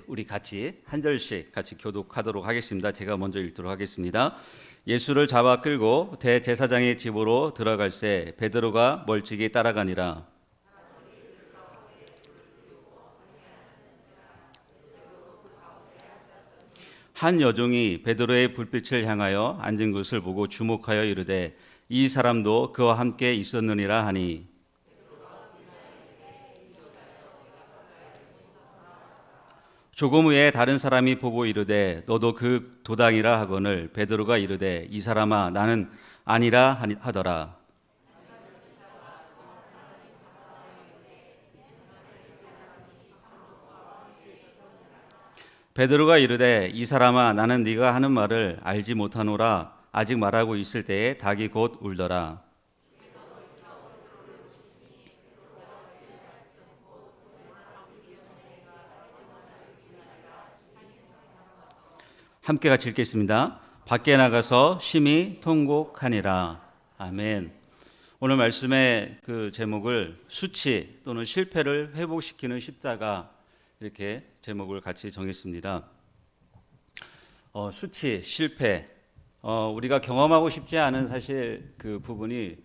우리 같이 한 절씩 같이 교독하도록 하겠습니다. 제가 먼저 읽도록 하겠습니다. 예수를 잡아 끌고 대제사장의 집으로 들어갈새 베드로가 멀찍이 따라가니라. 한 여종이 베드로의 불빛을 향하여 앉은 것을 보고 주목하여 이르되 이 사람도 그와 함께 있었느니라 하니, 조금 후에 다른 사람이 보고 이르되 너도 그 도당이라 하거늘 베드로가 이르되 이 사람아 나는 아니라 하더라. 베드로가 이르되 이 사람아 나는 네가 하는 말을 알지 못하노라. 아직 말하고 있을 때에 닭이 곧 울더라. 함께 같이 읽겠습니다. 밖에 나가서 심히 통곡하니라. 아멘. 오늘 말씀의 그 제목을 수치 또는 실패를 회복시키는 십자가, 이렇게 제목을 같이 정했습니다. 수치, 실패, 우리가 경험하고 싶지 않은 사실 그 부분이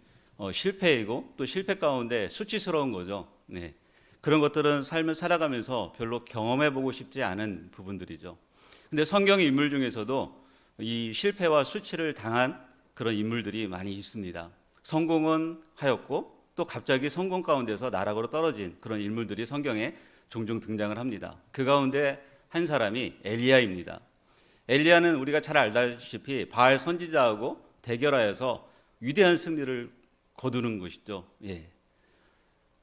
실패이고 또 실패 가운데 수치스러운 거죠. 네. 그런 것들은 삶을 살아가면서 별로 경험해보고 싶지 않은 부분들이죠. 근데 성경의 인물 중에서도 이 실패와 수치를 당한 그런 인물들이 많이 있습니다. 성공은 하였고 또 갑자기 성공 가운데서 나락으로 떨어진 그런 인물들이 성경에 종종 등장을 합니다. 그 가운데 한 사람이 엘리야입니다. 엘리야는 우리가 잘 알다시피 바알 선지자하고 대결하여서 위대한 승리를 거두는 것이죠.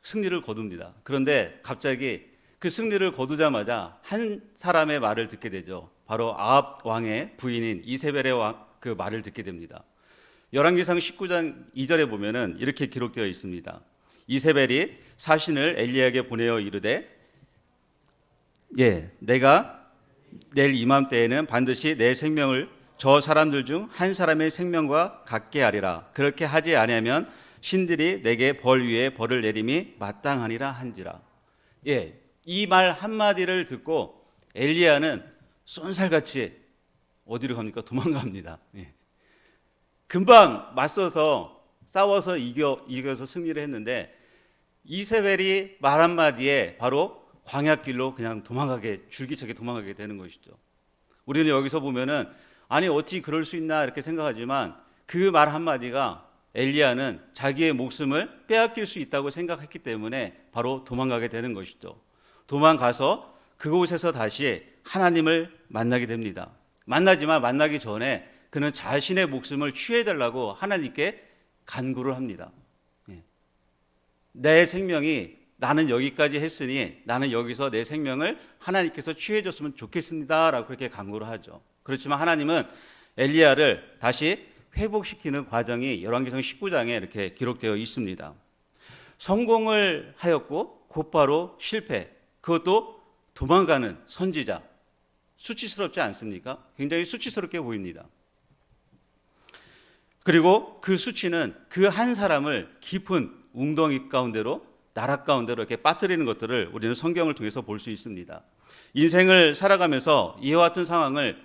승리를 거둡니다. 그런데 갑자기 그 승리를 거두자마자 한 사람의 말을 듣게 되죠. 바로 아합 왕의 부인인 이세벨의 그 말을 듣게 됩니다. 열왕기상 19장 2절에 보면은 이렇게 기록되어 있습니다. 이세벨이 사신을 엘리야에게 보내어 이르되 내가 내일 이맘때에는 반드시 내 생명을 저 사람들 중 한 사람의 생명과 같게 하리라. 그렇게 하지 아니하면 신들이 내게 벌 위에 벌을 내림이 마땅하니라 한지라. 이 말 한마디를 듣고 엘리야는 쏜살같이 어디로 갑니까? 도망갑니다. 금방 맞서서 싸워서 이겨서 승리를 했는데 이세벨이 말 한마디에 바로 광야길로 그냥 줄기차게 도망가게 되는 것이죠. 우리는 여기서 보면은 아니 어찌 그럴 수 있나 이렇게 생각하지만 그 말 한마디가 엘리야는 자기의 목숨을 빼앗길 수 있다고 생각했기 때문에 바로 도망가게 되는 것이죠. 도망가서 그곳에서 다시 하나님을 만나게 됩니다. 만나기 전에 그는 자신의 목숨을 취해달라고 하나님께 간구를 합니다. 내 생명이 나는 여기까지 했으니 나는 여기서 내 생명을 하나님께서 취해줬으면 좋겠습니다 라고 그렇게 간구를 하죠. 그렇지만 하나님은 엘리야를 다시 회복시키는 과정이 열왕기상 19장에 이렇게 기록되어 있습니다. 성공을 하였고 곧바로 실패, 그것도 도망가는 선지자. 수치스럽지 않습니까? 굉장히 수치스럽게 보입니다. 그리고 그 수치는 그 한 사람을 깊은 웅덩이 가운데로, 나락 가운데로 이렇게 빠뜨리는 것들을 우리는 성경을 통해서 볼 수 있습니다. 인생을 살아가면서 이와 같은 상황을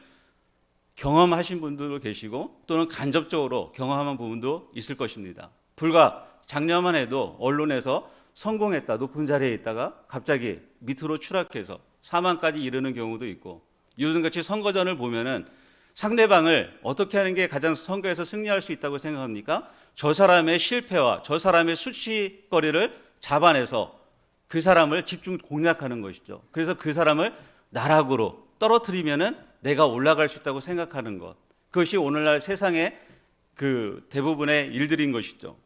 경험하신 분들도 계시고 또는 간접적으로 경험한 부분도 있을 것입니다. 불과 작년만 해도 언론에서 성공했다, 높은 자리에 있다가 갑자기 밑으로 추락해서 사망까지 이르는 경우도 있고, 요즘같이 선거전을 보면은 상대방을 어떻게 하는 게 가장 선거에서 승리할 수 있다고 생각합니까? 저 사람의 실패와 저 사람의 수치거리를 잡아내서 그 사람을 집중 공략하는 것이죠. 그래서 그 사람을 나락으로 떨어뜨리면은 내가 올라갈 수 있다고 생각하는 것. 그것이 오늘날 세상의 그 대부분의 일들인 것이죠.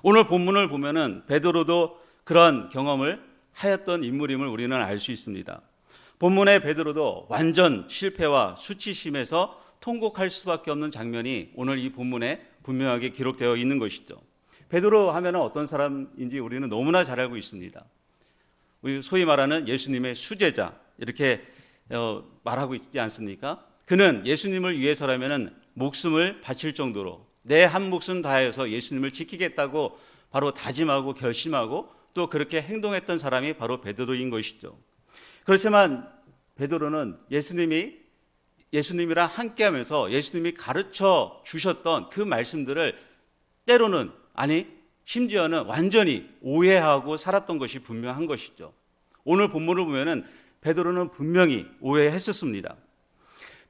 오늘 본문을 보면은 베드로도 그런 경험을 하였던 인물임을 우리는 알 수 있습니다. 본문의 베드로도 완전 실패와 수치심에서 통곡할 수밖에 없는 장면이 오늘 이 본문에 분명하게 기록되어 있는 것이죠. 베드로 하면 어떤 사람인지 우리는 너무나 잘 알고 있습니다. 우리 소위 말하는 예수님의 수제자, 이렇게 말하고 있지 않습니까? 그는 예수님을 위해서라면 목숨을 바칠 정도로 내 한 목숨 다해서 예수님을 지키겠다고 바로 다짐하고 결심하고 또 그렇게 행동했던 사람이 바로 베드로인 것이죠. 그렇지만 베드로는 예수님이랑 함께하면서 예수님이 가르쳐 주셨던 그 말씀들을 때로는, 아니 심지어는 완전히 오해하고 살았던 것이 분명한 것이죠. 오늘 본문을 보면은 베드로는 분명히 오해했었습니다.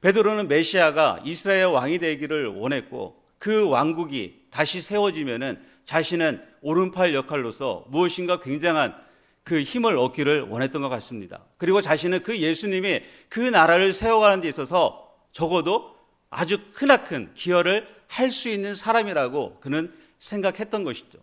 베드로는 메시아가 이스라엘 왕이 되기를 원했고, 그 왕국이 다시 세워지면은 자신은 오른팔 역할로서 무엇인가 굉장한 그 힘을 얻기를 원했던 것 같습니다. 그리고 자신은 그 예수님이 그 나라를 세워가는 데 있어서 적어도 아주 크나큰 기여를 할 수 있는 사람이라고 그는 생각했던 것이죠.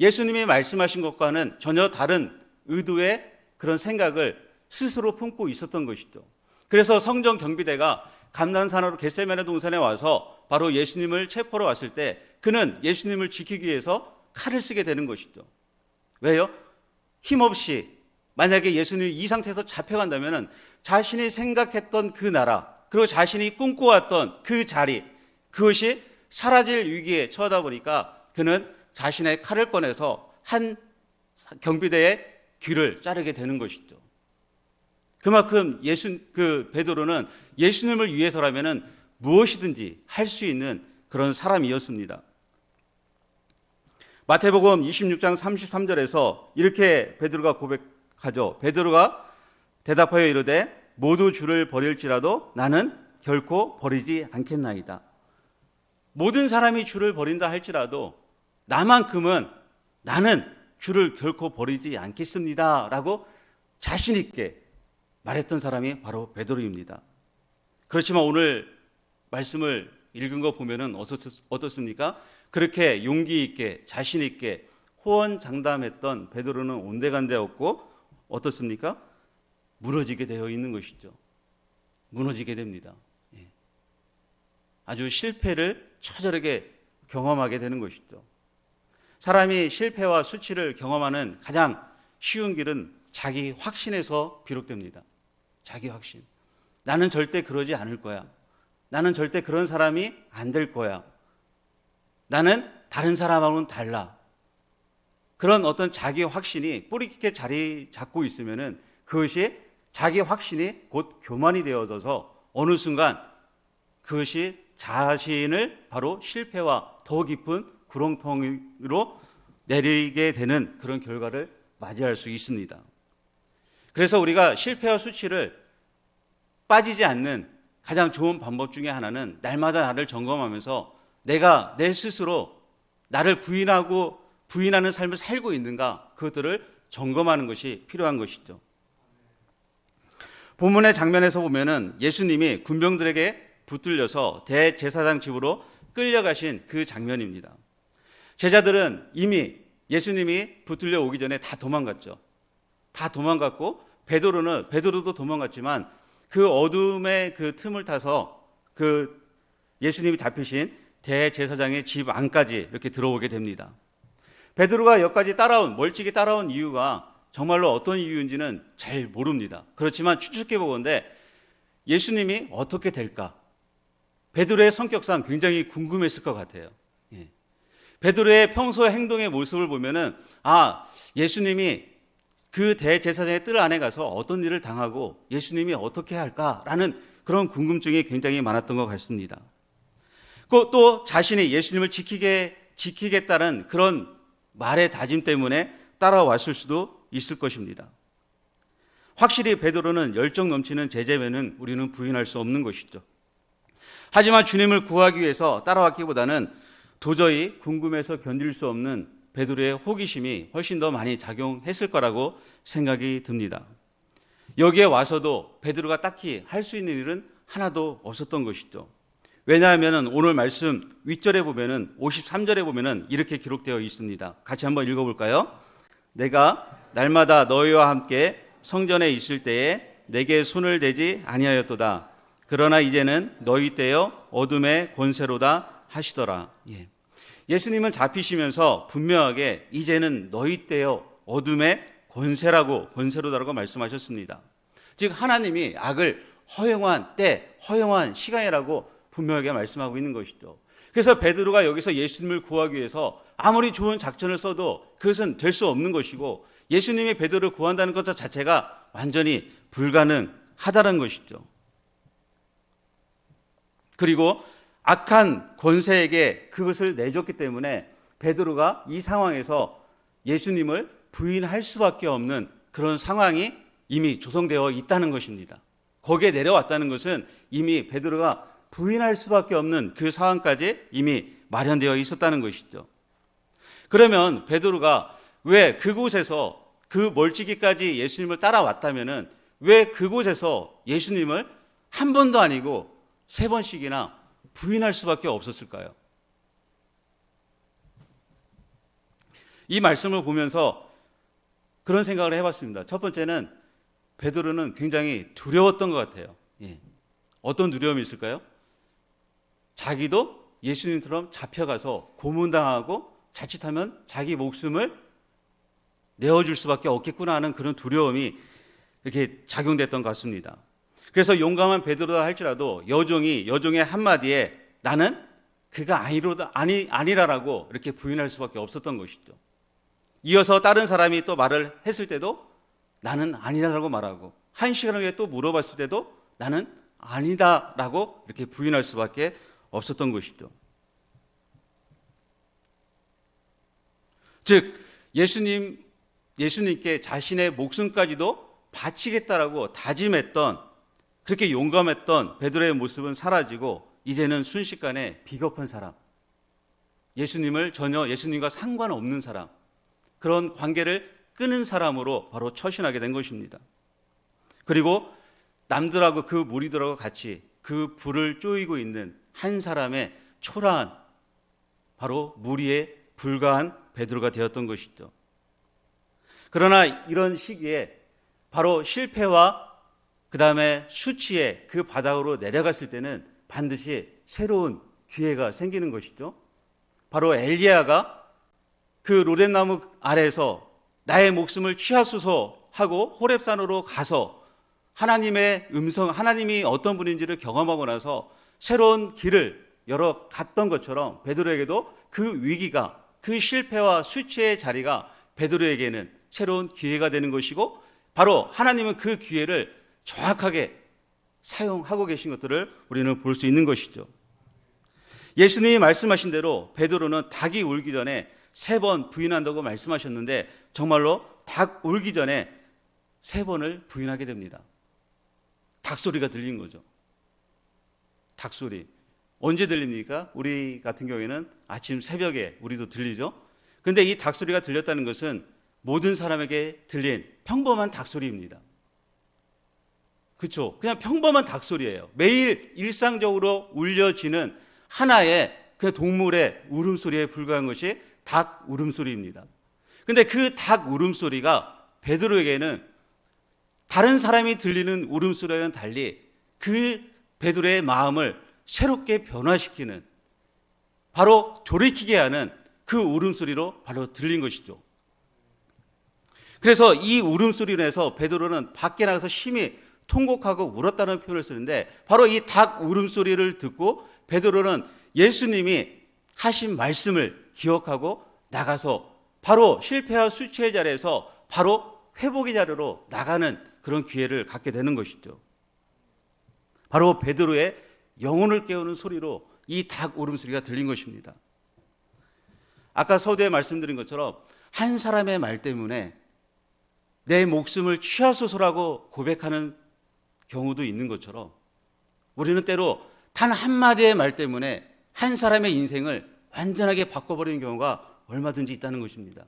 예수님이 말씀하신 것과는 전혀 다른 의도의 그런 생각을 스스로 품고 있었던 것이죠. 그래서 성전 경비대가 감난산으로 겟세마네 동산에 와서 바로 예수님을 체포하러 왔을 때 그는 예수님을 지키기 위해서 칼을 쓰게 되는 것이죠. 왜요? 힘없이 만약에 예수님이 이 상태에서 잡혀간다면 자신이 생각했던 그 나라, 그리고 자신이 꿈꿔왔던 그 자리, 그것이 사라질 위기에 처하다 보니까 그는 자신의 칼을 꺼내서 한 경비대의 귀를 자르게 되는 것이죠. 그만큼 베드로는 예수님을 위해서라면 무엇이든지 할 수 있는 그런 사람이었습니다. 마태복음 26장 33절에서 이렇게 베드로가 고백하죠. 베드로가 대답하여 이르되 모두 주를 버릴지라도 나는 결코 버리지 않겠나이다. 모든 사람이 주를 버린다 할지라도 나만큼은 나는 주를 결코 버리지 않겠습니다 라고 자신 있게 말했던 사람이 바로 베드로입니다. 그렇지만 오늘 말씀을 읽은 거 보면은 어떻습니까? 그렇게 용기 있게 자신 있게 호언장담했던 베드로는 온데간데 없고 어떻습니까? 무너지게 되어 있는 것이죠. 무너지게 됩니다. 아주 실패를 처절하게 경험하게 되는 것이죠. 사람이 실패와 수치를 경험하는 가장 쉬운 길은 자기 확신에서 비롯됩니다. 자기 확신. 나는 절대 그러지 않을 거야. 나는 절대 그런 사람이 안 될 거야. 나는 다른 사람하고는 달라. 그런 어떤 자기 확신이 뿌리 깊게 자리 잡고 있으면은 그것이 자기 확신이 곧 교만이 되어져서 어느 순간 그것이 자신을 바로 실패와 더 깊은 구렁텅이로 내리게 되는 그런 결과를 맞이할 수 있습니다. 그래서 우리가 실패와 수치를 빠지지 않는 가장 좋은 방법 중에 하나는 날마다 나를 점검하면서 내가 내 스스로 나를 부인하는 삶을 살고 있는가, 그것들을 점검하는 것이 필요한 것이죠. 본문의 장면에서 보면은 예수님이 군병들에게 붙들려서 대제사장 집으로 끌려가신 그 장면입니다. 제자들은 이미 예수님이 붙들려 오기 전에 다 도망갔죠. 다 도망갔고 베드로도 도망갔지만 그 어둠의 그 틈을 타서 그 예수님이 잡히신 대제사장의 집 안까지 이렇게 들어오게 됩니다. 베드로가 여기까지 멀찍이 따라온 이유가 정말로 어떤 이유인지는 잘 모릅니다. 그렇지만 추측해 보건대 예수님이 어떻게 될까? 베드로의 성격상 굉장히 궁금했을 것 같아요. 베드로의 평소 행동의 모습을 보면은 예수님이 그 대제사장의 뜰 안에 가서 어떤 일을 당하고 예수님이 어떻게 할까라는 그런 궁금증이 굉장히 많았던 것 같습니다. 또 자신이 예수님을 지키겠다는 그런 말의 다짐 때문에 따라왔을 수도 있을 것입니다. 확실히 베드로는 열정 넘치는 제자면은 우리는 부인할 수 없는 것이죠. 하지만 주님을 구하기 위해서 따라왔기보다는 도저히 궁금해서 견딜 수 없는 베드로의 호기심이 훨씬 더 많이 작용했을 거라고 생각이 듭니다. 여기에 와서도 베드로가 딱히 할 수 있는 일은 하나도 없었던 것이죠. 왜냐하면 오늘 말씀 윗절에 보면은 53절에 보면은 이렇게 기록되어 있습니다. 같이 한번 읽어볼까요? 내가 날마다 너희와 함께 성전에 있을 때에 내게 손을 대지 아니하였도다. 그러나 이제는 너희 떼어 어둠의 권세로다 하시더라. 예수님은 잡히시면서 분명하게 이제는 너희 떼어 어둠의 권세로다라고 말씀하셨습니다. 즉 하나님이 악을 허용한 때, 허용한 시간이라고 분명하게 말씀하고 있는 것이죠. 그래서 베드로가 여기서 예수님을 구하기 위해서 아무리 좋은 작전을 써도 그것은 될 수 없는 것이고 예수님이 베드로를 구한다는 것 자체가 완전히 불가능하다는 것이죠. 그리고 악한 권세에게 그것을 내줬기 때문에 베드로가 이 상황에서 예수님을 부인할 수밖에 없는 그런 상황이 이미 조성되어 있다는 것입니다. 거기에 내려왔다는 것은 이미 베드로가 부인할 수밖에 없는 그 상황까지 이미 마련되어 있었다는 것이죠. 그러면 베드로가 왜 그곳에서 그 멀찍이까지 예수님을 따라왔다면은 왜 그곳에서 예수님을 한 번도 아니고 3번씩이나 부인할 수밖에 없었을까요? 이 말씀을 보면서 그런 생각을 해봤습니다. 첫 번째는 베드로는 굉장히 두려웠던 것 같아요. 어떤 두려움이 있을까요? 자기도 예수님처럼 잡혀가서 고문당하고 자칫하면 자기 목숨을 내어줄 수밖에 없겠구나 하는 그런 두려움이 이렇게 작용됐던 것 같습니다. 그래서 용감한 베드로다 할지라도 여종의 한마디에 나는 그가 아니라라고 이렇게 부인할 수밖에 없었던 것이죠. 이어서 다른 사람이 또 말을 했을 때도 나는 아니라라고 말하고 1시간 후에 또 물어봤을 때도 나는 아니다라고 이렇게 부인할 수밖에 없었던 것이죠. 즉 예수님께 자신의 목숨까지도 바치겠다라고 다짐했던, 그렇게 용감했던 베드로의 모습은 사라지고 이제는 순식간에 비겁한 사람, 예수님과 상관없는 사람, 그런 관계를 끊은 사람으로 바로 처신하게 된 것입니다. 그리고 남들하고 그 무리들하고 같이 그 불을 쪼이고 있는 한 사람의 초라한, 바로 무리에 불과한 베드로가 되었던 것이죠. 그러나 이런 시기에 바로 실패와 그 다음에 수치의 그 바닥으로 내려갔을 때는 반드시 새로운 기회가 생기는 것이죠. 바로 엘리야가 그 로뎀나무 아래에서 나의 목숨을 취하소서 하고 호렙산으로 가서 하나님의 음성, 하나님이 어떤 분인지를 경험하고 나서 새로운 길을 열어 갔던 것처럼 베드로에게도 그 위기가, 그 실패와 수치의 자리가 베드로에게는 새로운 기회가 되는 것이고, 바로 하나님은 그 기회를 정확하게 사용하고 계신 것들을 우리는 볼 수 있는 것이죠. 예수님이 말씀하신 대로 베드로는 닭이 울기 전에 3번 부인한다고 말씀하셨는데 정말로 닭 울기 전에 3번을 부인하게 됩니다. 닭소리가 들린 거죠. 닭소리. 언제 들립니까? 우리 같은 경우에는 아침 새벽에 우리도 들리죠. 근데 이 닭소리가 들렸다는 것은 모든 사람에게 들린 평범한 닭소리입니다. 그렇죠? 그냥 평범한 닭소리예요. 매일 일상적으로 울려지는 하나의 그 동물의 울음소리에 불과한 것이 닭 울음소리입니다. 근데 그 닭 울음소리가 베드로에게는 다른 사람이 들리는 울음소리와는 달리 그 베드로의 마음을 새롭게 변화시키는, 바로 돌이키게 하는 그 울음소리로 바로 들린 것이죠. 그래서 이 울음소리로 해서 베드로는 밖에 나가서 심히 통곡하고 울었다는 표현을 쓰는데, 바로 이 닭 울음소리를 듣고 베드로는 예수님이 하신 말씀을 기억하고 나가서 바로 실패와 수치의 자리에서 바로 회복의 자리로 나가는 그런 기회를 갖게 되는 것이죠. 바로 베드로의 영혼을 깨우는 소리로 이 닭 울음소리가 들린 것입니다. 아까 서두에 말씀드린 것처럼 한 사람의 말 때문에 내 목숨을 취하소서라고 고백하는 경우도 있는 것처럼 우리는 때로 단 한마디의 말 때문에 한 사람의 인생을 완전하게 바꿔버리는 경우가 얼마든지 있다는 것입니다.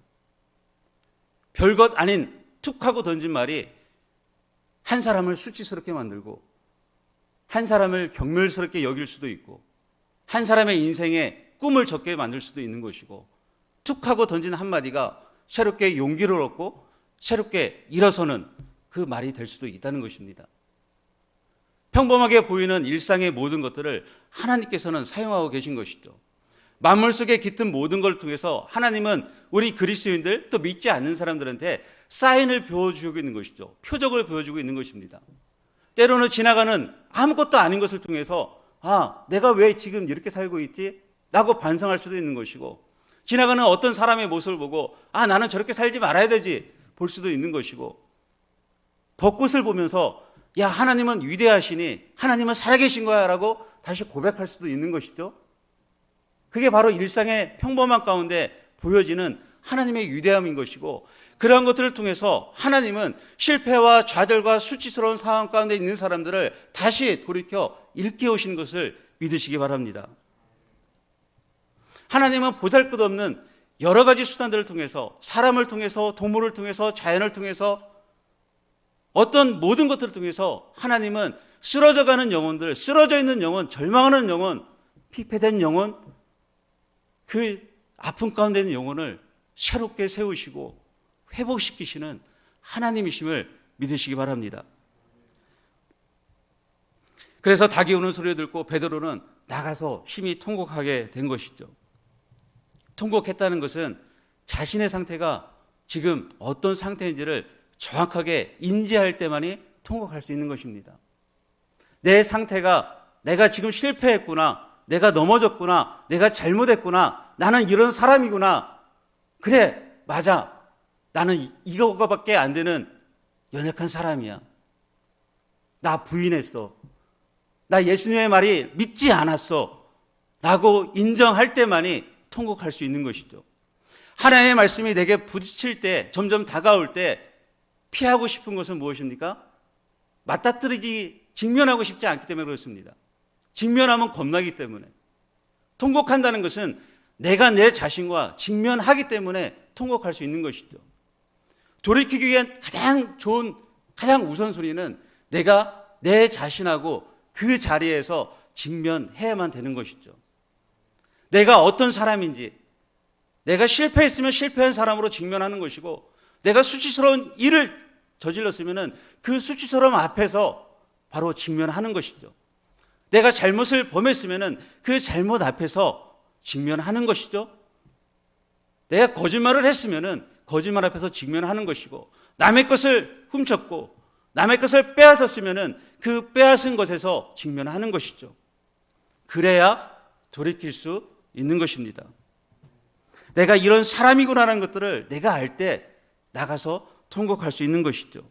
별것 아닌 툭 하고 던진 말이 한 사람을 수치스럽게 만들고 한 사람을 경멸스럽게 여길 수도 있고 한 사람의 인생에 꿈을 적게 만들 수도 있는 것이고, 툭 하고 던진 한마디가 새롭게 용기를 얻고 새롭게 일어서는 그 말이 될 수도 있다는 것입니다. 평범하게 보이는 일상의 모든 것들을 하나님께서는 사용하고 계신 것이죠. 만물 속에 깃든 모든 걸 통해서 하나님은 우리 그리스도인들, 또 믿지 않는 사람들한테 사인을 보여주고 있는 것이죠. 표적을 보여주고 있는 것입니다. 때로는 지나가는 아무것도 아닌 것을 통해서 내가 왜 지금 이렇게 살고 있지? 라고 반성할 수도 있는 것이고, 지나가는 어떤 사람의 모습을 보고 나는 저렇게 살지 말아야 되지, 볼 수도 있는 것이고, 벚꽃을 보면서 야, 하나님은 위대하시니 하나님은 살아계신 거야 라고 다시 고백할 수도 있는 것이죠. 그게 바로 일상의 평범한 가운데 보여지는 하나님의 위대함인 것이고, 그러한 것들을 통해서 하나님은 실패와 좌절과 수치스러운 상황 가운데 있는 사람들을 다시 돌이켜 일깨우시는 것을 믿으시기 바랍니다. 하나님은 보잘것없는 여러 가지 수단들을 통해서, 사람을 통해서, 동물을 통해서, 자연을 통해서, 어떤 모든 것들을 통해서 하나님은 쓰러져가는 영혼들, 쓰러져 있는 영혼, 절망하는 영혼, 피폐된 영혼, 그 아픔 가운데 있는 영혼을 새롭게 세우시고 회복시키시는 하나님이심을 믿으시기 바랍니다. 그래서 닭이 우는 소리를 듣고 베드로는 나가서 심히 통곡하게 된 것이죠. 통곡했다는 것은 자신의 상태가 지금 어떤 상태인지를 정확하게 인지할 때만이 통곡할 수 있는 것입니다. 내 상태가 내가 지금 실패했구나, 내가 넘어졌구나, 내가 잘못했구나, 나는 이런 사람이구나, 그래 맞아, 나는 이거밖에 안 되는 연약한 사람이야, 나 부인했어, 나 예수님의 말이 믿지 않았어 라고 인정할 때만이 통곡할 수 있는 것이죠. 하나님의 말씀이 내게 부딪힐 때, 점점 다가올 때 피하고 싶은 것은 무엇입니까? 맞닥뜨리지, 직면하고 싶지 않기 때문에 그렇습니다. 직면하면 겁나기 때문에. 통곡한다는 것은 내가 내 자신과 직면하기 때문에 통곡할 수 있는 것이죠. 돌이키기 위한 가장 좋은, 가장 우선순위는 내가 내 자신하고 그 자리에서 직면해야만 되는 것이죠. 내가 어떤 사람인지, 내가 실패했으면 실패한 사람으로 직면하는 것이고, 내가 수치스러운 일을 저질렀으면 그 수치스러움 앞에서 바로 직면하는 것이죠. 내가 잘못을 범했으면 그 잘못 앞에서 직면하는 것이죠. 내가 거짓말을 했으면 거짓말 앞에서 직면하는 것이고, 남의 것을 훔쳤고 남의 것을 빼앗았으면 그 빼앗은 것에서 직면하는 것이죠. 그래야 돌이킬 수 있는 것입니다. 내가 이런 사람이구나라는 것들을 내가 알 때 나가서 통곡할 수 있는 것이죠.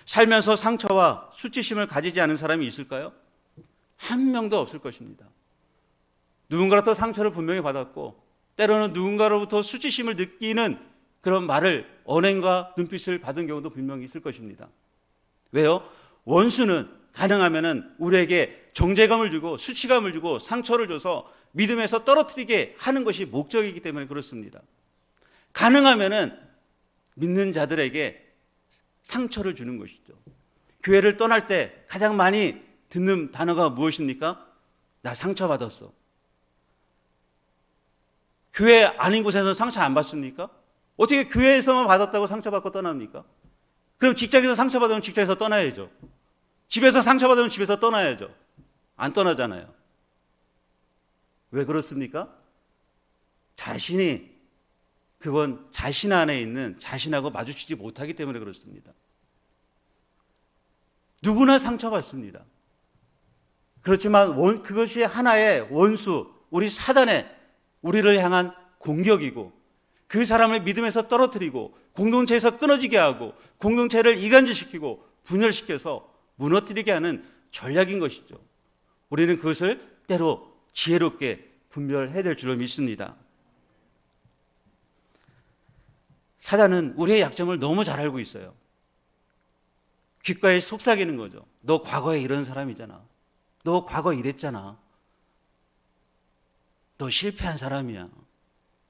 살면서 상처와 수치심을 가지지 않은 사람이 있을까요? 한 명도 없을 것입니다. 누군가로부터 상처를 분명히 받았고, 때로는 누군가로부터 수치심을 느끼는 그런 말을, 언행과 눈빛을 받은 경우도 분명히 있을 것입니다. 왜요? 원수는 가능하면 우리에게 정죄감을 주고 수치감을 주고 상처를 줘서 믿음에서 떨어뜨리게 하는 것이 목적이기 때문에 그렇습니다. 가능하면 믿는 자들에게 상처를 주는 것이죠. 교회를 떠날 때 가장 많이 듣는 단어가 무엇입니까? 나 상처받았어. 교회 아닌 곳에서 상처 안 받습니까? 어떻게 교회에서만 받았다고 상처받고 떠납니까? 그럼 직장에서 상처받으면 직장에서 떠나야죠. 집에서 상처받으면 집에서 떠나야죠. 안 떠나잖아요. 왜 그렇습니까? 자신이, 그건 자신 안에 있는 자신하고 마주치지 못하기 때문에 그렇습니다. 누구나 상처받습니다. 그렇지만 그것이 하나의 원수, 우리 사단의 우리를 향한 공격이고, 그 사람을 믿음에서 떨어뜨리고 공동체에서 끊어지게 하고 공동체를 이간질시키고 분열시켜서 무너뜨리게 하는 전략인 것이죠. 우리는 그것을 때로 지혜롭게 분별해야 될 줄로 믿습니다. 사단은 우리의 약점을 너무 잘 알고 있어요. 귓가에 속삭이는 거죠. 너 과거에 이런 사람이잖아. 너 과거 이랬잖아. 너 실패한 사람이야.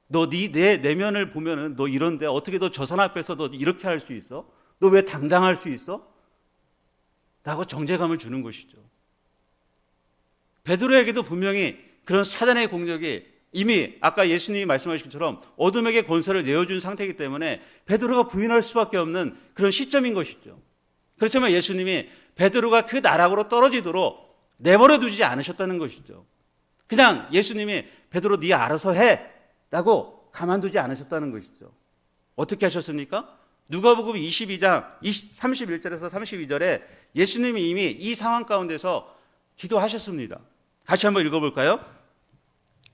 너 내 내면을 보면은 너 이런데 어떻게 너 저 사람 앞에서 너 이렇게 할 수 있어? 너 왜 당당할 수 있어? 라고 정죄감을 주는 것이죠. 베드로에게도 분명히 그런 사단의 공격이 이미 아까 예수님이 말씀하신 것처럼 어둠에게 권세를 내어준 상태이기 때문에 베드로가 부인할 수밖에 없는 그런 시점인 것이죠. 그렇지만 예수님이 베드로가 그 나락으로 떨어지도록 내버려 두지 않으셨다는 것이죠. 그냥 예수님이 베드로 네 알아서 해 라고 가만두지 않으셨다는 것이죠. 어떻게 하셨습니까? 누가복음 22장 31절에서 32절에 예수님이 이미 이 상황 가운데서 기도하셨습니다. 같이 한번 읽어볼까요?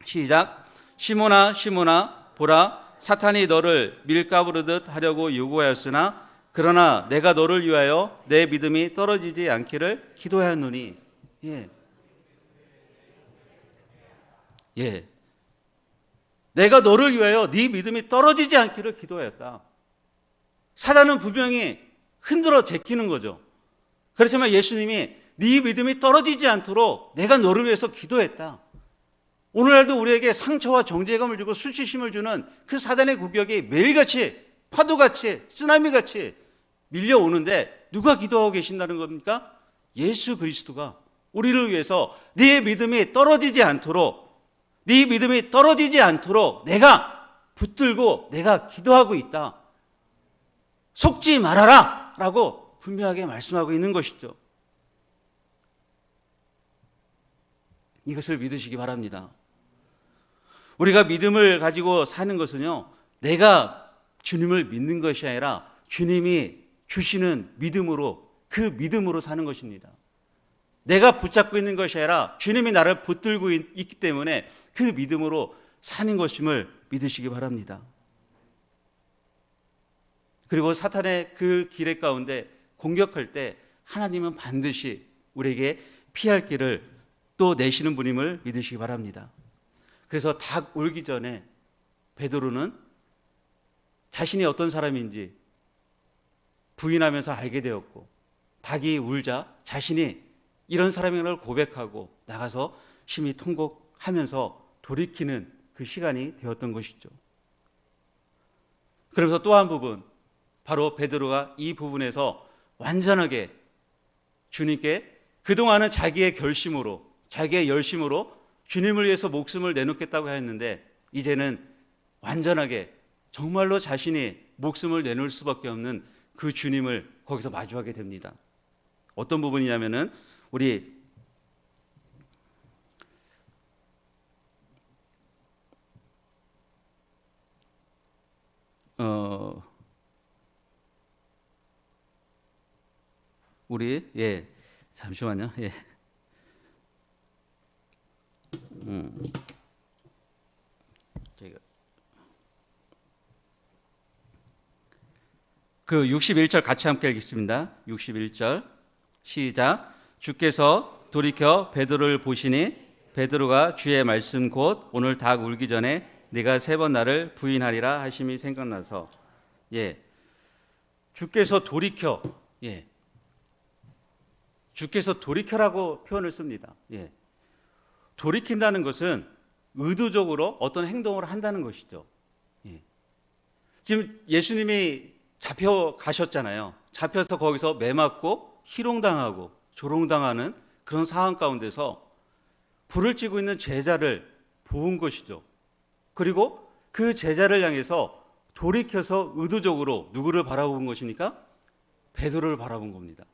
시작. 시몬아 시몬아 보라, 사탄이 너를 밀가부르듯 하려고 요구하였으나 그러나 내가 너를 위하여 내 믿음이 떨어지지 않기를 기도하였노니. 예. 예. 내가 너를 위하여 네 믿음이 떨어지지 않기를 기도하였다. 사단은 분명히 흔들어 제끼는 거죠. 그렇지만 예수님이 네 믿음이 떨어지지 않도록 내가 너를 위해서 기도했다. 오늘날도 우리에게 상처와 정죄감을 주고 수치심을 주는 그 사단의 공격이 매일같이 파도같이 쓰나미같이 밀려오는데 누가 기도하고 계신다는 겁니까? 예수 그리스도가 우리를 위해서 네 믿음이 떨어지지 않도록 내가 붙들고 내가 기도하고 있다. 속지 말아라 라고 분명하게 말씀하고 있는 것이죠. 이것을 믿으시기 바랍니다. 우리가 믿음을 가지고 사는 것은요, 내가 주님을 믿는 것이 아니라 주님이 주시는 믿음으로, 그 믿음으로 사는 것입니다. 내가 붙잡고 있는 것이 아니라 주님이 나를 붙들고 있기 때문에 그 믿음으로 사는 것임을 믿으시기 바랍니다. 그리고 사탄의 그 길의 가운데 공격할 때 하나님은 반드시 우리에게 피할 길을 또 내시는 분임을 믿으시기 바랍니다. 그래서 닭 울기 전에 베드로는 자신이 어떤 사람인지 부인하면서 알게 되었고, 닭이 울자 자신이 이런 사람인 걸 고백하고 나가서 심히 통곡하면서 돌이키는 그 시간이 되었던 것이죠. 그러면서 또 한 부분, 바로 베드로가 이 부분에서 완전하게 주님께 그동안은 자기의 결심으로, 자기의 열심으로 주님을 위해서 목숨을 내놓겠다고 했는데 이제는 완전하게 정말로 자신이 목숨을 내놓을 수밖에 없는 그 주님을 거기서 마주하게 됩니다. 어떤 부분이냐면은 우리 잠시만요. 예. 제가 그 61절 같이 함께 읽겠습니다. 61절 시작. 주께서 돌이켜 베드로를 보시니 베드로가 주의 말씀 곧 오늘 닭 울기 전에 네가 3번 나를 부인하리라 하심이 생각나서, 주께서 돌이켜, 주께서 돌이켜라고 표현을 씁니다. 돌이킨다는 것은 의도적으로 어떤 행동을 한다는 것이죠. 지금 예수님이 잡혀가셨잖아요. 잡혀서 거기서 매맞고 희롱당하고 조롱당하는 그런 상황 가운데서 불을 찌고 있는 제자를 보은 것이죠. 그리고 그 제자를 향해서 돌이켜서 의도적으로 누구를 바라본 것입니까? 베드로를 바라본 겁니다.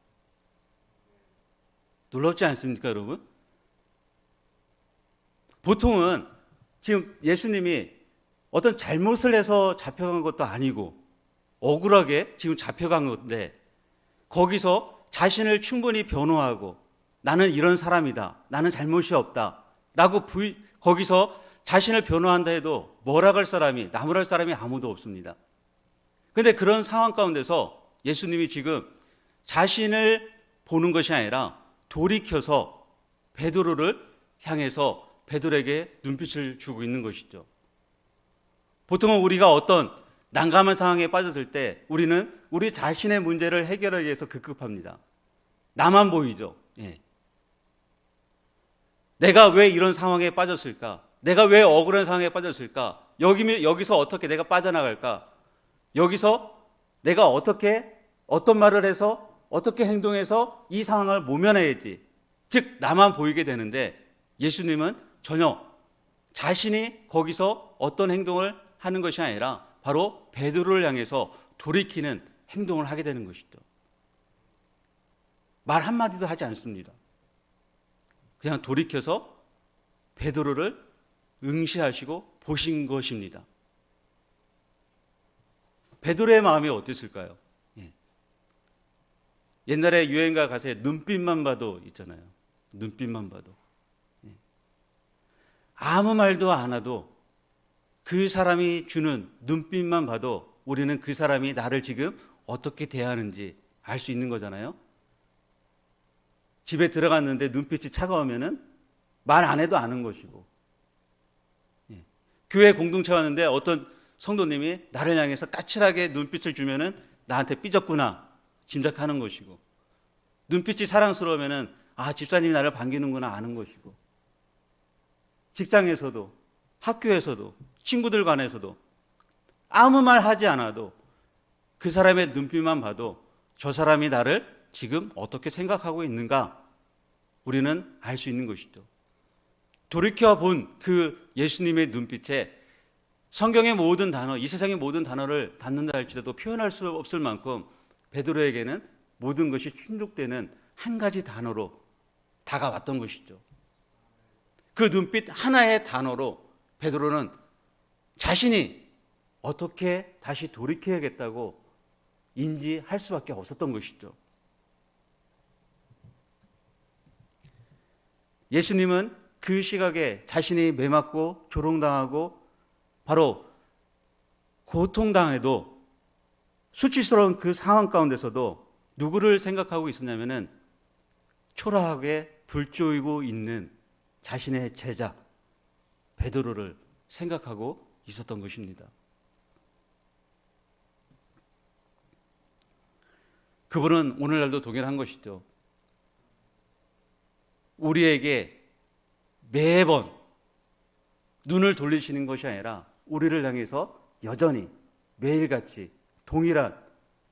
놀랍지 않습니까, 여러분? 보통은 지금 예수님이 어떤 잘못을 해서 잡혀간 것도 아니고 억울하게 지금 잡혀간 건데 거기서 자신을 충분히 변호하고 나는 이런 사람이다, 나는 잘못이 없다 라고 거기서 자신을 변호한다 해도 뭐라 할 사람이, 나무랄 사람이 아무도 없습니다. 그런데 그런 상황 가운데서 예수님이 지금 자신을 보는 것이 아니라 돌이켜서 베드로를 향해서 베드로에게 눈빛을 주고 있는 것이죠. 보통은 우리가 어떤 난감한 상황에 빠졌을 때 우리는 우리 자신의 문제를 해결하기 위해서 급급합니다. 나만 보이죠. 내가 왜 이런 상황에 빠졌을까? 내가 왜 억울한 상황에 빠졌을까? 여기서 어떻게 내가 빠져나갈까? 여기서 내가 어떻게, 어떤 말을 해서, 어떻게 행동해서 이 상황을 모면해야지. 즉 나만 보이게 되는데 예수님은 전혀 자신이 거기서 어떤 행동을 하는 것이 아니라 바로 베드로를 향해서 돌이키는 행동을 하게 되는 것이죠. 말 한마디도 하지 않습니다. 그냥 돌이켜서 베드로를 응시하시고 보신 것입니다. 베드로의 마음이 어땠을까요? 옛날에 유행가 가사에 눈빛만 봐도 있잖아요. 눈빛만 봐도. 아무 말도 안 해도 그 사람이 주는 눈빛만 봐도 우리는 그 사람이 나를 지금 어떻게 대하는지 알 수 있는 거잖아요. 집에 들어갔는데 눈빛이 차가우면은 말 안 해도 아는 것이고, 교회 공동체 왔는데 어떤 성도님이 나를 향해서 까칠하게 눈빛을 주면은 나한테 삐졌구나 짐작하는 것이고, 눈빛이 사랑스러우면은 집사님이 나를 반기는구나 아는 것이고, 직장에서도 학교에서도 친구들 간에서도 아무 말 하지 않아도 그 사람의 눈빛만 봐도 저 사람이 나를 지금 어떻게 생각하고 있는가 우리는 알 수 있는 것이죠. 돌이켜본 그 예수님의 눈빛에 성경의 모든 단어, 이 세상의 모든 단어를 담는다 할지라도 표현할 수 없을 만큼 베드로에게는 모든 것이 충족되는 한 가지 단어로 다가왔던 것이죠. 그 눈빛 하나의 단어로 베드로는 자신이 어떻게 다시 돌이켜야겠다고 인지할 수밖에 없었던 것이죠. 예수님은 그 시각에 자신이 매맞고 조롱당하고 바로 고통당해도 수치스러운 그 상황 가운데서도 누구를 생각하고 있었냐면은 초라하게 불조이고 있는 자신의 제자 베드로를 생각하고 있었던 것입니다. 그분은 오늘날도 동일한 것이죠. 우리에게 매번 눈을 돌리시는 것이 아니라 우리를 향해서 여전히 매일같이 동일한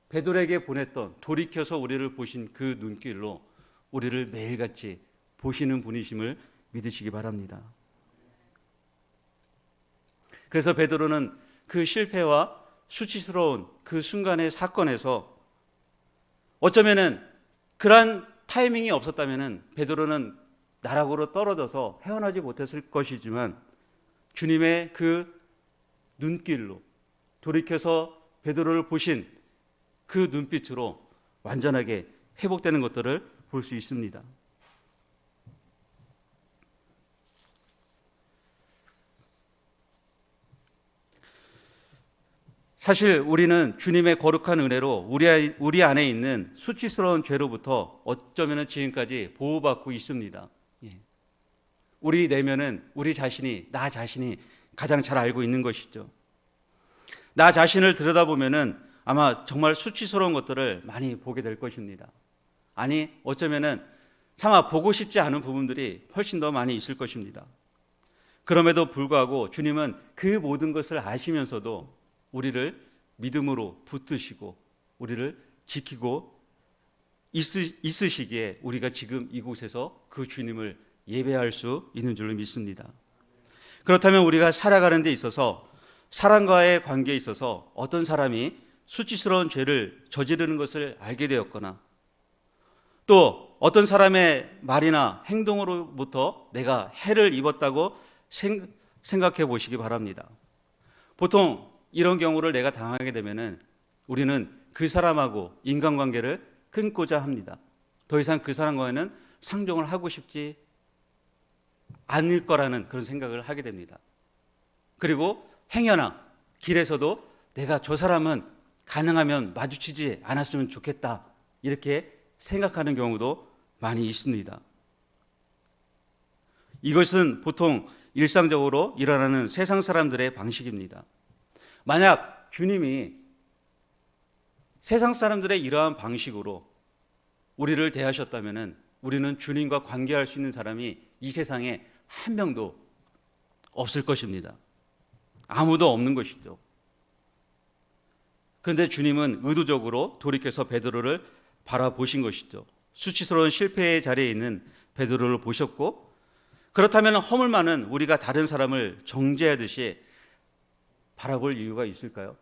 베드로에게 보냈던 돌이켜서 우리를 보신 그 눈길로 우리를 매일같이 보시는 분이심을 믿으시기 바랍니다. 그래서 베드로는 그 실패와 수치스러운 그 순간의 사건에서 어쩌면은 그러한 타이밍이 없었다면은 베드로는 나락으로 떨어져서 헤어나지 못했을 것이지만 주님의 그 눈길로 돌이켜서 베드로를 보신 그 눈빛으로 완전하게 회복되는 것들을 볼 수 있습니다. 사실 우리는 주님의 거룩한 은혜로 우리 안에 있는 수치스러운 죄로부터 어쩌면 지금까지 보호받고 있습니다. 우리 내면은 나 자신이 가장 잘 알고 있는 것이죠. 나 자신을 들여다보면은 아마 정말 수치스러운 것들을 많이 보게 될 것입니다. 아니 어쩌면은 차마 보고 싶지 않은 부분들이 훨씬 더 많이 있을 것입니다. 그럼에도 불구하고 주님은 그 모든 것을 아시면서도 우리를 믿음으로 붙드시고 우리를 지키고 있으시기에 우리가 지금 이곳에서 그 주님을 예배할 수 있는 줄로 믿습니다. 그렇다면 우리가 살아가는 데 있어서 사람과의 관계에 있어서 어떤 사람이 수치스러운 죄를 저지르는 것을 알게 되었거나 또 어떤 사람의 말이나 행동으로부터 내가 해를 입었다고 생각해 보시기 바랍니다. 보통 이런 경우를 내가 당하게 되면은 우리는 그 사람하고 인간관계를 끊고자 합니다. 더 이상 그 사람과는 상종을 하고 싶지 않을 거라는 그런 생각을 하게 됩니다. 그리고 행여나 길에서도 내가 저 사람은 가능하면 마주치지 않았으면 좋겠다 이렇게 생각하는 경우도 많이 있습니다. 이것은 보통 일상적으로 일어나는 세상 사람들의 방식입니다. 만약 주님이 세상 사람들의 이러한 방식으로 우리를 대하셨다면 우리는 주님과 관계할 수 있는 사람이 이 세상에 한 명도 없을 것입니다. 아무도 없는 것이죠. 그런데 주님은 의도적으로 돌이켜서 베드로를 바라보신 것이죠. 수치스러운 실패의 자리에 있는 베드로를 보셨고 그렇다면 허물 많은 우리가 다른 사람을 정죄하듯이 바라볼 이유가 있을까요?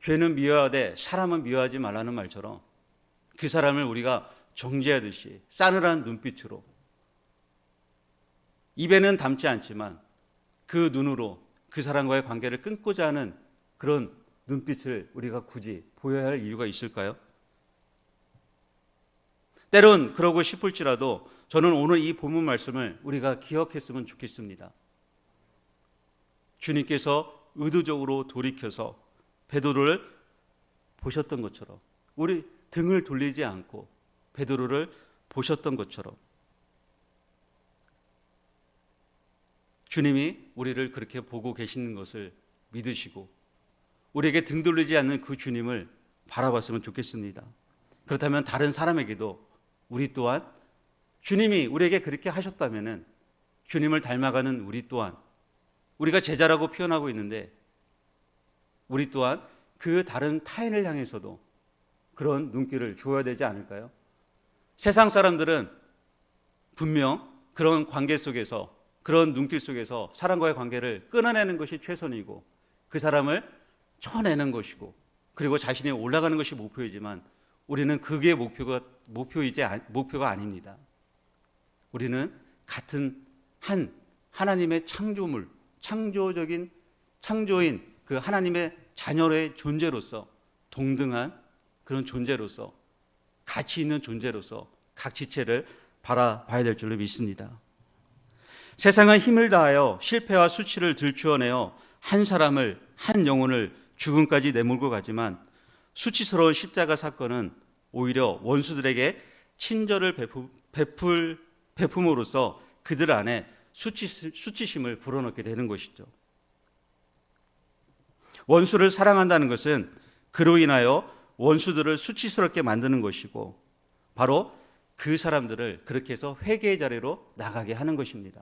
죄는 미워하되 사람은 미워하지 말라는 말처럼 그 사람을 우리가 정죄하듯이 싸늘한 눈빛으로 입에는 담지 않지만 그 눈으로 그 사람과의 관계를 끊고자 하는 그런 눈빛을 우리가 굳이 보여야 할 이유가 있을까요? 때론 그러고 싶을지라도 저는 오늘 이 본문 말씀을 우리가 기억했으면 좋겠습니다. 주님께서 의도적으로 돌이켜서 베드로를 보셨던 것처럼, 우리 등을 돌리지 않고 베드로를 보셨던 것처럼 주님이 우리를 그렇게 보고 계시는 것을 믿으시고 우리에게 등 돌리지 않는 그 주님을 바라봤으면 좋겠습니다. 그렇다면 다른 사람에게도 우리 또한 주님이 우리에게 그렇게 하셨다면 주님을 닮아가는 우리 또한, 우리가 제자라고 표현하고 있는데 우리 또한 그 다른 타인을 향해서도 그런 눈길을 주어야 되지 않을까요? 세상 사람들은 분명 그런 관계 속에서, 그런 눈길 속에서 사람과의 관계를 끊어내는 것이 최선이고 그 사람을 쳐내는 것이고 그리고 자신이 올라가는 것이 목표이지만 우리는 그게 목표가 아닙니다. 우리는 같은 한 하나님의 창조물, 창조인 그 하나님의 자녀의 존재로서, 동등한 그런 존재로서, 가치 있는 존재로서 각 지체를 바라봐야 될 줄로 믿습니다. 세상은 힘을 다하여 실패와 수치를 들추어내어 한 사람을, 한 영혼을 죽음까지 내몰고 가지만 수치스러운 십자가 사건은 오히려 원수들에게 친절을 베품으로써 그들 안에 수치심을 불어넣게 되는 것이죠. 원수를 사랑한다는 것은 그로 인하여 원수들을 수치스럽게 만드는 것이고 바로 그 사람들을 그렇게 해서 회개의 자리로 나가게 하는 것입니다.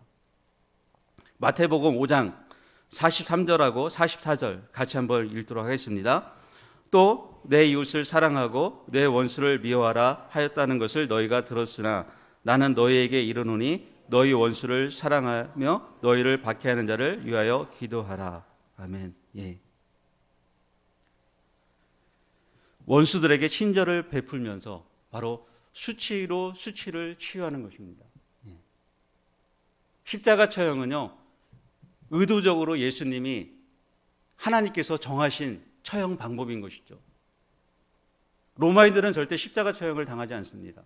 마태복음 5장 43절하고 44절 같이 한번 읽도록 하겠습니다. 또 내 이웃을 사랑하고 내 원수를 미워하라 하였다는 것을 너희가 들었으나 나는 너희에게 이르노니 너희 원수를 사랑하며 너희를 박해하는 자를 위하여 기도하라. 아멘. 예. 원수들에게 친절을 베풀면서 바로 수치로 수치를 치유하는 것입니다. 예. 십자가 처형은요, 의도적으로 예수님이 하나님께서 정하신 처형 방법인 것이죠. 로마인들은 절대 십자가 처형을 당하지 않습니다.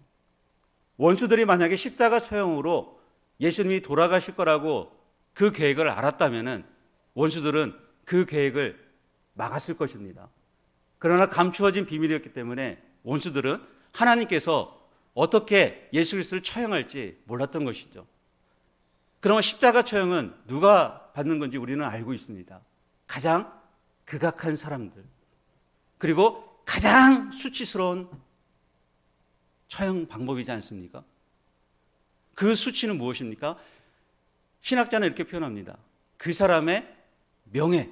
원수들이 만약에 십자가 처형으로 예수님이 돌아가실 거라고 그 계획을 알았다면 원수들은 그 계획을 막았을 것입니다. 그러나 감추어진 비밀이었기 때문에 원수들은 하나님께서 어떻게 예수 그리스도를 처형할지 몰랐던 것이죠. 그러면 십자가 처형은 누가 받는 건지 우리는 알고 있습니다. 가장 극악한 사람들, 그리고 가장 수치스러운 처형 방법이지 않습니까? 그 수치는 무엇입니까? 신학자는 이렇게 표현합니다. 그 사람의 명예,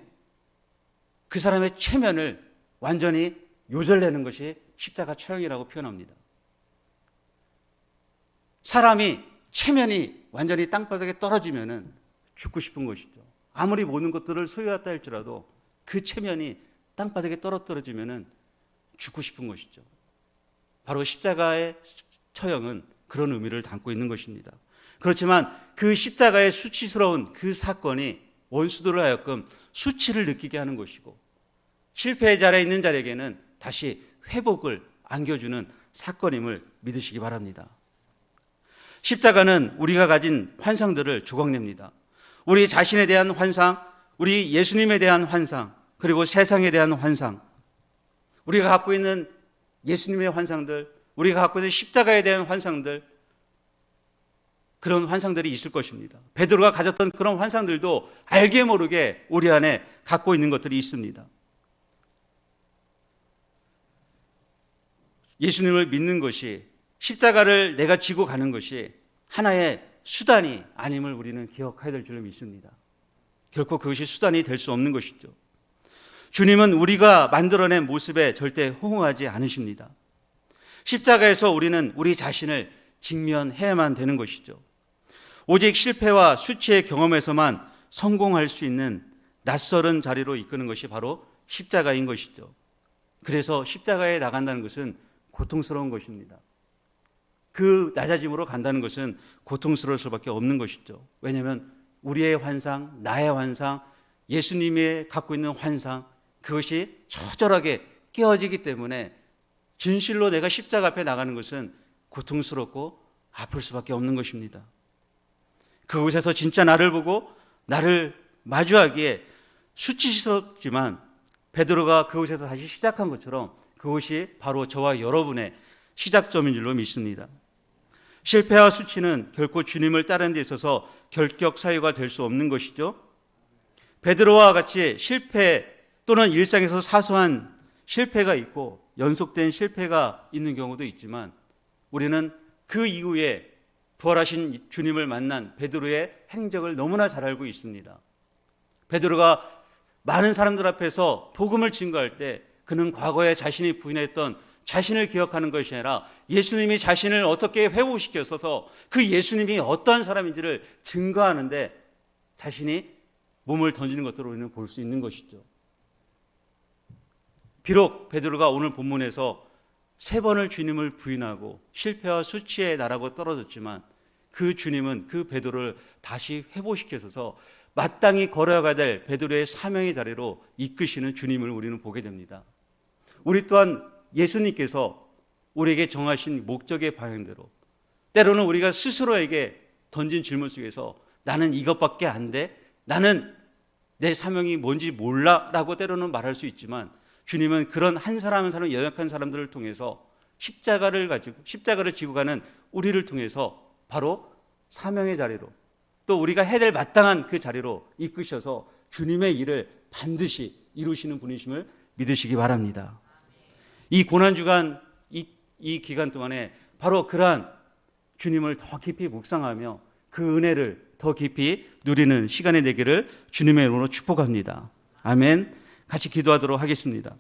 그 사람의 체면을 완전히 요절내는 것이 십자가 처형이라고 표현합니다. 사람이 체면이 완전히 땅바닥에 떨어지면은 죽고 싶은 것이죠. 아무리 모든 것들을 소유했다 할지라도 그 체면이 땅바닥에 떨어지면은 죽고 싶은 것이죠. 바로 십자가의 처형은 그런 의미를 담고 있는 것입니다. 그렇지만 그 십자가의 수치스러운 그 사건이 원수들을 하여금 수치를 느끼게 하는 것이고 실패의 자리에 있는 자에게는 다시 회복을 안겨주는 사건임을 믿으시기 바랍니다. 십자가는 우리가 가진 환상들을 조각냅니다. 우리 자신에 대한 환상, 우리 예수님에 대한 환상, 그리고 세상에 대한 환상, 우리가 갖고 있는 예수님의 환상들, 우리가 갖고 있는 십자가에 대한 환상들, 그런 환상들이 있을 것입니다. 베드로가 가졌던 그런 환상들도 알게 모르게 우리 안에 갖고 있는 것들이 있습니다. 예수님을 믿는 것이, 십자가를 내가 지고 가는 것이 하나의 수단이 아님을 우리는 기억해야 될 줄로 믿습니다. 결코 그것이 수단이 될 수 없는 것이죠. 주님은 우리가 만들어낸 모습에 절대 호응하지 않으십니다. 십자가에서 우리는 우리 자신을 직면해야만 되는 것이죠. 오직 실패와 수치의 경험에서만 성공할 수 있는 낯설은 자리로 이끄는 것이 바로 십자가인 것이죠. 그래서 십자가에 나간다는 것은 고통스러운 것입니다. 그 낮아짐으로 간다는 것은 고통스러울 수밖에 없는 것이죠. 왜냐하면 우리의 환상, 나의 환상, 예수님이 갖고 있는 환상, 그것이 처절하게 깨어지기 때문에 진실로 내가 십자가 앞에 나가는 것은 고통스럽고 아플 수밖에 없는 것입니다. 그곳에서 진짜 나를 보고 나를 마주하기에 수치스럽지만 베드로가 그곳에서 다시 시작한 것처럼 그것이 바로 저와 여러분의 시작점인 줄로 믿습니다. 실패와 수치는 결코 주님을 따르는 데 있어서 결격 사유가 될 수 없는 것이죠. 베드로와 같이 실패 또는 일상에서 사소한 실패가 있고 연속된 실패가 있는 경우도 있지만 우리는 그 이후에 부활하신 주님을 만난 베드로의 행적을 너무나 잘 알고 있습니다. 베드로가 많은 사람들 앞에서 복음을 증거할 때 그는 과거에 자신이 부인했던 자신을 기억하는 것이 아니라 예수님이 자신을 어떻게 회복시켜서 그 예수님이 어떠한 사람인지를 증거하는데 자신이 몸을 던지는 것들을 우리는 볼 수 있는 것이죠. 비록 베드로가 오늘 본문에서 3번을 주님을 부인하고 실패와 수치의 나라고 떨어졌지만 그 주님은 그 베드로를 다시 회복시켜서 마땅히 걸어가야 될 베드로의 사명의 자리로 이끄시는 주님을 우리는 보게 됩니다. 우리 또한 예수님께서 우리에게 정하신 목적의 방향대로 때로는 우리가 스스로에게 던진 질문 속에서 나는 이것밖에 안 돼, 나는 내 사명이 뭔지 몰라 라고 때로는 말할 수 있지만 주님은 그런 한 사람 한 사람 연약한 사람들을 통해서 십자가를 지고 가는 우리를 통해서 바로 사명의 자리로 또 우리가 해야 될 마땅한 그 자리로 이끄셔서 주님의 일을 반드시 이루시는 분이심을 믿으시기 바랍니다. 이 고난주간 이 기간 동안에 바로 그러한 주님을 더 깊이 묵상하며 그 은혜를 더 깊이 누리는 시간이 되기를 주님의 이름으로 축복합니다. 아멘. 같이 기도하도록 하겠습니다.